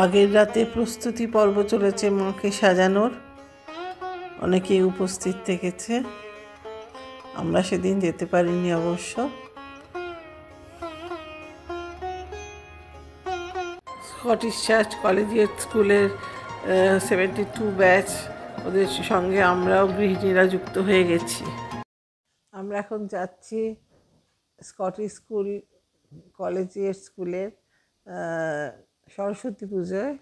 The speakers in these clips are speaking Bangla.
আগের রাতে প্রস্তুতি পর্ব চলেছে মাকে সাজানোর। অনেকেই উপস্থিত থেকেছে, আমরা সেদিন যেতে পারিনি অবশ্য। স্কটিশ চার্চ কলেজিয়েট স্কুলের 72 ব্যাচ, ওদের সঙ্গে আমরাও গৃহিণীরা যুক্ত হয়ে গেছি। আমরা এখন যাচ্ছি স্কটিশ স্কুল কলেজিয়েট স্কুলের সরস্বতী পুজোয়।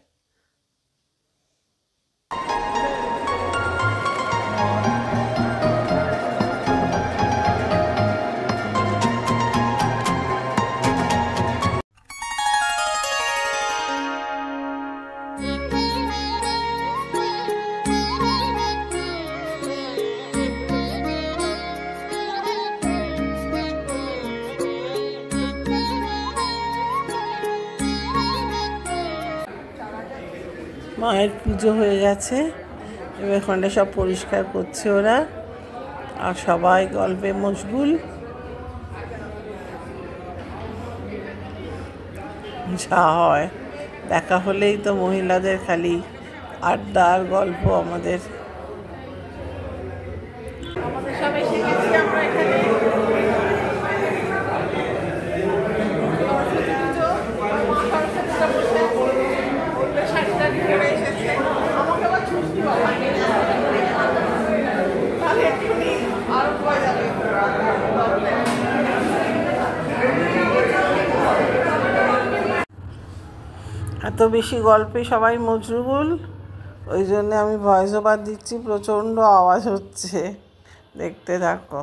মায়ের পুজো হয়ে গেছে, এবার এখানে সব পরিষ্কার করছে ওরা, আর সবাই গল্পে মশগুল। যা হয়, দেখা হলেই তো মহিলাদের খালি আড্ডা আর গল্প। আমাদের এত বেশি গল্পে সবাই মশগুল, ওই জন্য আমি ভয়েস ওভার দিচ্ছি, প্রচণ্ড আওয়াজ হচ্ছে, দেখতে থাকো।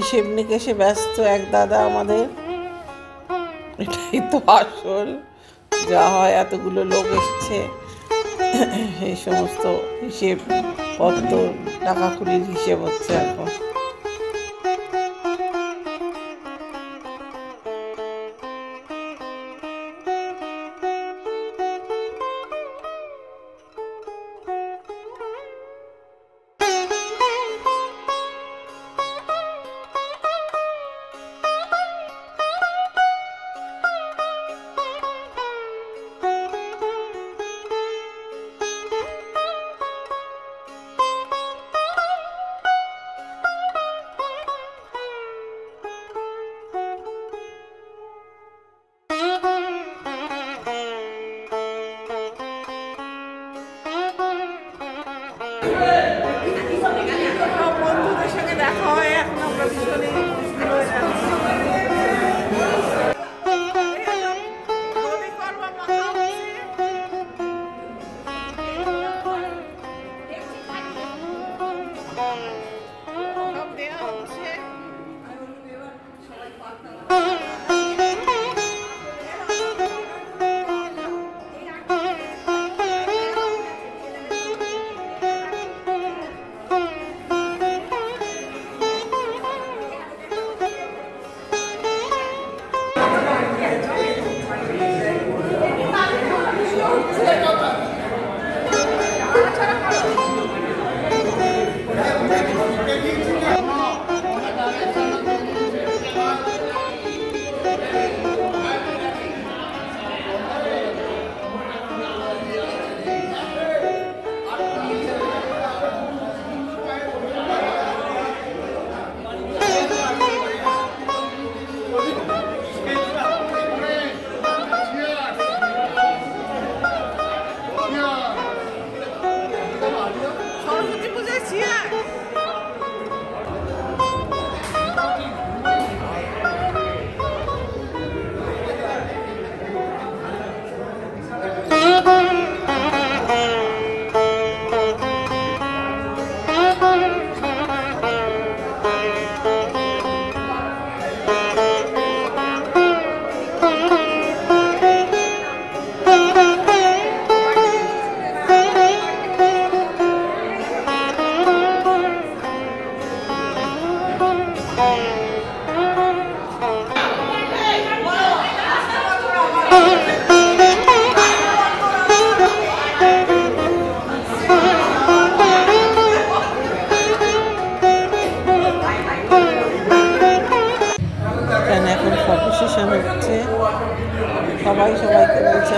হিসেব নিকেশে ব্যস্ত এক দাদা আমাদের, এটাই তো আসল। যা হয়, এতগুলো লোক এসছে, এই সমস্ত হিসেব পত্র, টাকা কুড়ির হিসেব হচ্ছে এখন। বন্ধুদের সঙ্গে দেখা হয়, এখন আমরা ভীষণই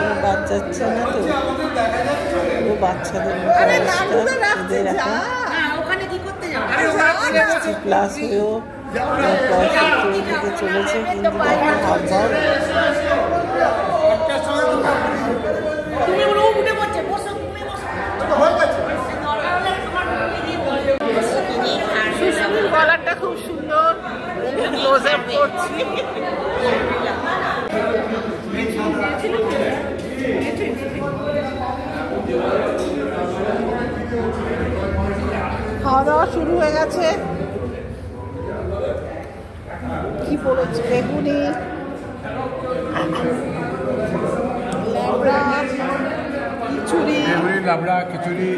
আমি বাদ যাচ্ছি না তো, পুরো বাচ্চাদের মতো এদের এখন 60+ হয়েও দিকে চলেছে, কিন্তু দেখো হাবভাব গলাটা খুব সুন্দর, ক্লোজ আপ করছি। খাওয়া দাওয়া শুরু হয়ে গেছে। কি পড়েছে? বেগুনি, লাবড়া, খিচুড়ি, লাবড়া খিচুড়ি,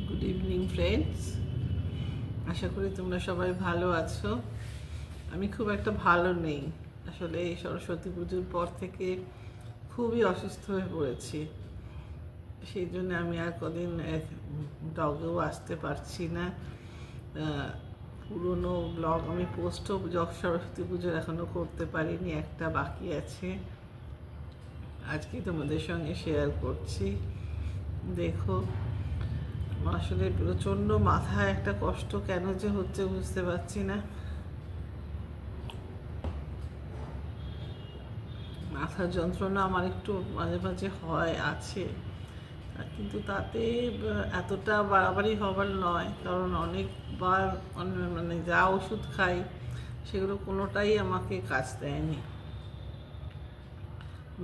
গুড ইভিনিং ফ্রেন্ডস, আশা করি তোমরা সবাই ভালো আছো। আমি খুব একটা ভালো নেই আসলে। এই সরস্বতী পুজোর পর থেকে খুবই অসুস্থ হয়ে পড়েছি, সেই জন্য আমি আর কদিন ব্লগেও আসতে পারছি না। পুরনো ব্লগ আমি পোস্টও সরস্বতী পুজোর এখনও করতে পারিনি, একটা বাকি আছে, আজকে তোমাদের সঙ্গে শেয়ার করছি। দেখো আসলে প্রচণ্ড মাথায় একটা কষ্ট কেন যে হচ্ছে বুঝতে পারছি না। মাথার যন্ত্রণা আমার একটু মাঝে মাঝে হয়, আছে, কিন্তু তাতে এতটা বাড়াবাড়ি হবার নয়, কারণ অনেকবার মানে যা ওষুধ খাই সেগুলো কোনোটাই আমাকে কাজ দেয়নি।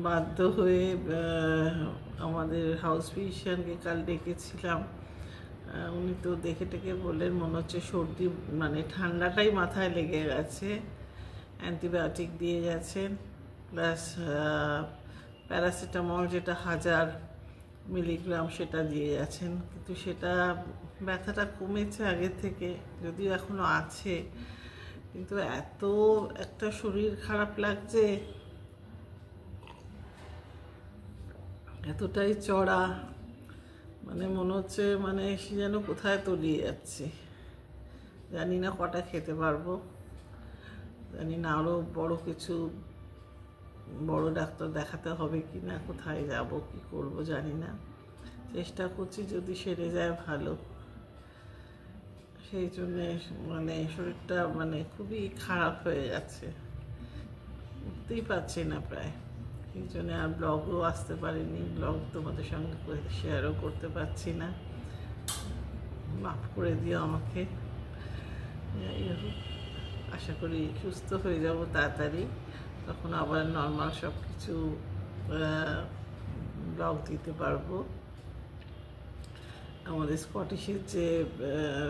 বাধ্য হয়ে আমাদের হাউস ফিজিশিয়ানকে কাল ডেকেছিলাম, উনি তো দেখে টেকে বললেন মনে হচ্ছে সর্দি, মানে ঠান্ডাটাই মাথায় লেগে গেছে। অ্যান্টিবায়োটিক দিয়ে গেছেন, প্লাস প্যারাসিটামল যেটা 1000 মিলিগ্রাম সেটা দিয়ে গেছেন, কিন্তু সেটা ব্যথাটা কমেছে আগে থেকে, যদিও এখনও আছে, কিন্তু এত একটা শরীর খারাপ লাগছে, এতটাই চড়া, মানে মনে হচ্ছে মানে সে যেন কোথায় তলিয়ে যাচ্ছে। জানি না কটা খেতে পারবো, জানি না আরও বড় কিছু বড় ডাক্তার দেখাতে হবে কি না, কোথায় যাব কি করব জানি না। চেষ্টা করছি যদি সেরে যায় ভালো। সেই জন্যে মানে শরীরটা মানে খুবই খারাপ হয়ে যাচ্ছে, উঠতেই পারছি না প্রায়। এই জন্য আর ব্লগও আসতে পারিনি, ব্লগ তোমাদের সঙ্গে শেয়ারও করতে পারছি না, মাফ করে দিও আমাকে। আশা করি সুস্থ হয়ে যাব তাড়াতাড়ি, তখন আবার নর্মাল সব কিছু ব্লগ দিতে পারবো। আমাদের স্কটিশের যে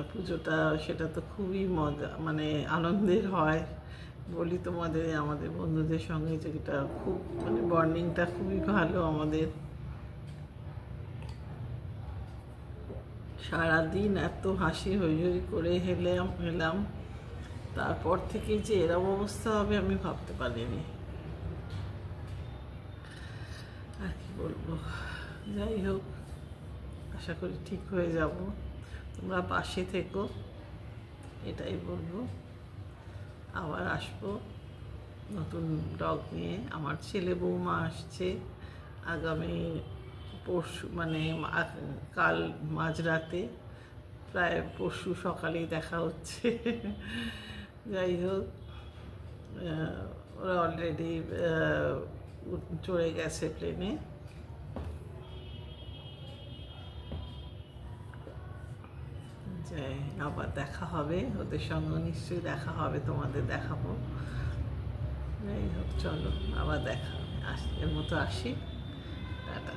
পুজোটা সেটা তো খুবই মজা, মানে আনন্দের হয়। বলি তোমাদের, আমাদের বন্ধুদের সঙ্গে যেটা খুব মানে বন্ডিংটা খুবই ভালো আমাদের। সারাদিন এত হাসি হই হই করে হেলাম, তারপর থেকে যে এরকম অবস্থা হবে আমি ভাবতে পারিনি। আর কি বলবো, যাই হোক, আশা করি ঠিক হয়ে যাব। তোমরা পাশে থেকো, এটাই বলবো। আবার আসবো নতুন ডগ নিয়ে। আমার ছেলে বৌমা আসছে আগামী পরশু, মানে কাল মাঝরাতে, প্রায় পরশু সকালেই দেখা হচ্ছে। যাই হোক, ওরা অলরেডি চড়ে গেছে প্লেনে। যাই, আবার দেখা হবে, ওদের সঙ্গে নিশ্চয়ই দেখা হবে, তোমাদের দেখাবো। যাই হোক, চলো আবার দেখা হবে। এর মতো আসি, টাটা।